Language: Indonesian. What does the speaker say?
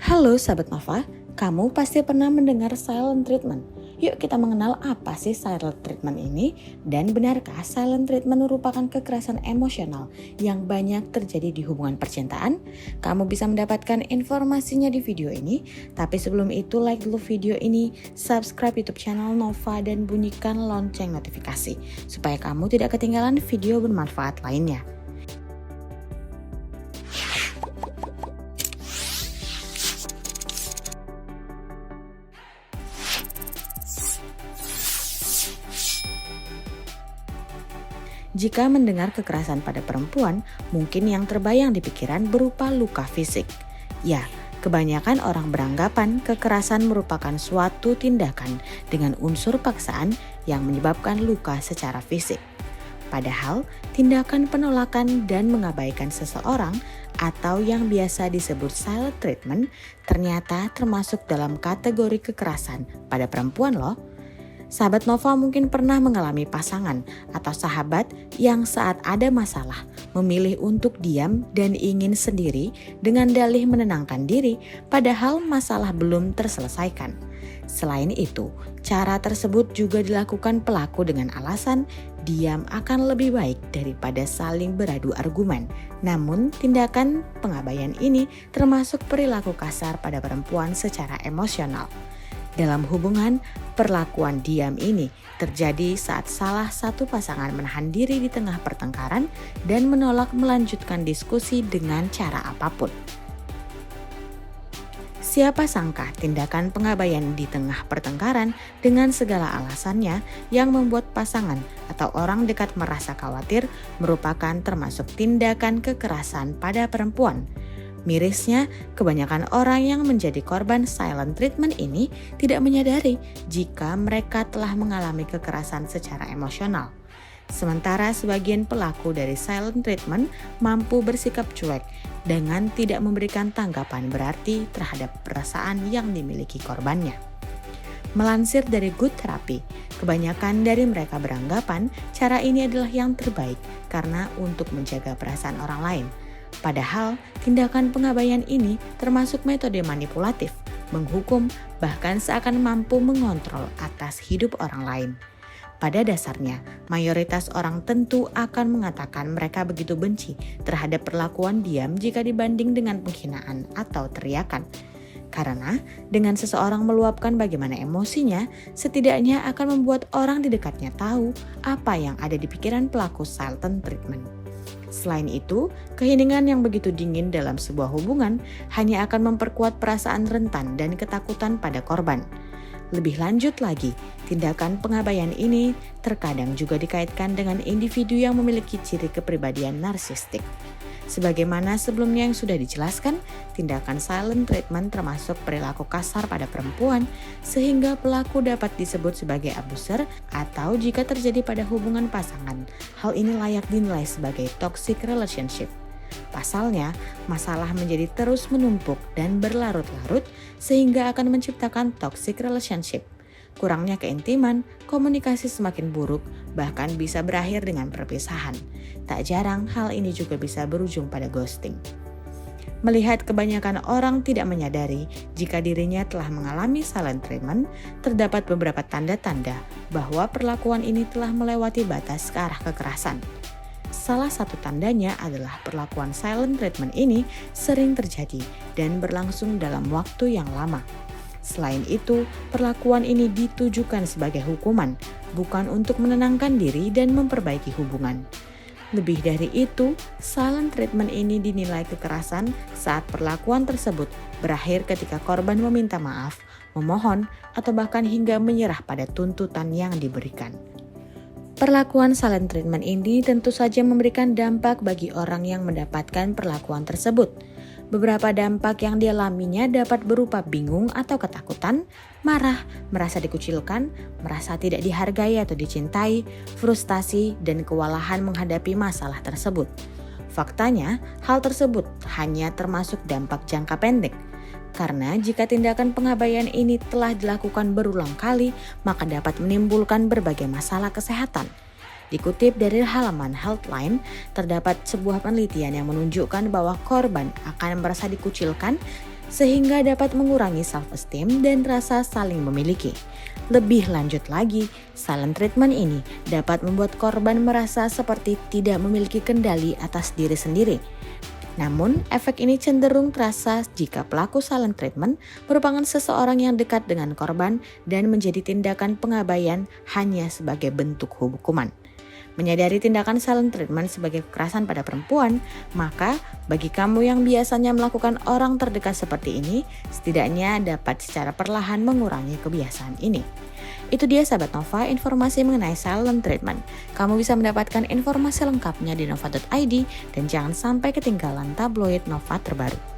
Halo sahabat Nova, kamu pasti pernah mendengar silent treatment. Yuk kita mengenal apa sih silent treatment ini dan benarkah silent treatment merupakan kekerasan emosional yang banyak terjadi di hubungan percintaan? Kamu bisa mendapatkan informasinya di video ini, tapi sebelum itu like dulu video ini, subscribe YouTube channel Nova dan bunyikan lonceng notifikasi supaya kamu tidak ketinggalan video bermanfaat lainnya. Jika mendengar kekerasan pada perempuan, mungkin yang terbayang di pikiran berupa luka fisik. Ya, kebanyakan orang beranggapan kekerasan merupakan suatu tindakan dengan unsur paksaan yang menyebabkan luka secara fisik. Padahal, tindakan penolakan dan mengabaikan seseorang atau yang biasa disebut silent treatment ternyata termasuk dalam kategori kekerasan pada perempuan loh. Sahabat Nova mungkin pernah mengalami pasangan atau sahabat yang saat ada masalah memilih untuk diam dan ingin sendiri dengan dalih menenangkan diri padahal masalah belum terselesaikan. Selain itu, cara tersebut juga dilakukan pelaku dengan alasan diam akan lebih baik daripada saling beradu argumen. Namun, tindakan pengabaian ini termasuk perilaku kasar pada perempuan secara emosional. Dalam hubungan, perlakuan diam ini terjadi saat salah satu pasangan menahan diri di tengah pertengkaran dan menolak melanjutkan diskusi dengan cara apapun. Siapa sangka tindakan pengabaian di tengah pertengkaran dengan segala alasannya yang membuat pasangan atau orang dekat merasa khawatir merupakan termasuk tindakan kekerasan pada perempuan. Mirisnya, kebanyakan orang yang menjadi korban silent treatment ini tidak menyadari jika mereka telah mengalami kekerasan secara emosional. Sementara sebagian pelaku dari silent treatment mampu bersikap cuek dengan tidak memberikan tanggapan berarti terhadap perasaan yang dimiliki korbannya. Melansir dari Good Therapy, kebanyakan dari mereka beranggapan cara ini adalah yang terbaik karena untuk menjaga perasaan orang lain. Padahal, tindakan pengabaian ini termasuk metode manipulatif, menghukum, bahkan seakan mampu mengontrol atas hidup orang lain. Pada dasarnya, mayoritas orang tentu akan mengatakan mereka begitu benci terhadap perlakuan diam jika dibanding dengan penghinaan atau teriakan. Karena dengan seseorang meluapkan bagaimana emosinya, setidaknya akan membuat orang di dekatnya tahu apa yang ada di pikiran pelaku silent treatment. Selain itu, keheningan yang begitu dingin dalam sebuah hubungan hanya akan memperkuat perasaan rentan dan ketakutan pada korban. Lebih lanjut lagi, tindakan pengabaian ini terkadang juga dikaitkan dengan individu yang memiliki ciri kepribadian narsistik. Sebagaimana sebelumnya yang sudah dijelaskan, tindakan silent treatment termasuk perilaku kasar pada perempuan sehingga pelaku dapat disebut sebagai abuser atau jika terjadi pada hubungan pasangan, hal ini layak dinilai sebagai toxic relationship. Pasalnya, masalah menjadi terus menumpuk dan berlarut-larut sehingga akan menciptakan toxic relationship. Kurangnya keintiman, komunikasi semakin buruk, bahkan bisa berakhir dengan perpisahan. Tak jarang hal ini juga bisa berujung pada ghosting. Melihat kebanyakan orang tidak menyadari jika dirinya telah mengalami silent treatment, terdapat beberapa tanda-tanda bahwa perlakuan ini telah melewati batas ke arah kekerasan. Salah satu tandanya adalah perlakuan silent treatment ini sering terjadi dan berlangsung dalam waktu yang lama. Selain itu, perlakuan ini ditujukan sebagai hukuman, bukan untuk menenangkan diri dan memperbaiki hubungan. Lebih dari itu, silent treatment ini dinilai kekerasan saat perlakuan tersebut berakhir ketika korban meminta maaf, memohon, atau bahkan hingga menyerah pada tuntutan yang diberikan. Perlakuan silent treatment ini tentu saja memberikan dampak bagi orang yang mendapatkan perlakuan tersebut. Beberapa dampak yang dialaminya dapat berupa bingung atau ketakutan, marah, merasa dikucilkan, merasa tidak dihargai atau dicintai, frustasi, dan kewalahan menghadapi masalah tersebut. Faktanya, hal tersebut hanya termasuk dampak jangka pendek. Karena jika tindakan pengabaian ini telah dilakukan berulang kali, maka dapat menimbulkan berbagai masalah kesehatan. Dikutip dari halaman Healthline, terdapat sebuah penelitian yang menunjukkan bahwa korban akan merasa dikucilkan sehingga dapat mengurangi self-esteem dan rasa saling memiliki. Lebih lanjut lagi, silent treatment ini dapat membuat korban merasa seperti tidak memiliki kendali atas diri sendiri. Namun, efek ini cenderung terasa jika pelaku silent treatment merupakan seseorang yang dekat dengan korban dan menjadi tindakan pengabaian hanya sebagai bentuk hukuman. Menyadari tindakan silent treatment sebagai kekerasan pada perempuan, maka bagi kamu yang biasanya melakukan orang terdekat seperti ini, setidaknya dapat secara perlahan mengurangi kebiasaan ini. Itu dia sahabat Nova, informasi mengenai silent treatment. Kamu bisa mendapatkan informasi lengkapnya di nova.id dan jangan sampai ketinggalan tabloid Nova terbaru.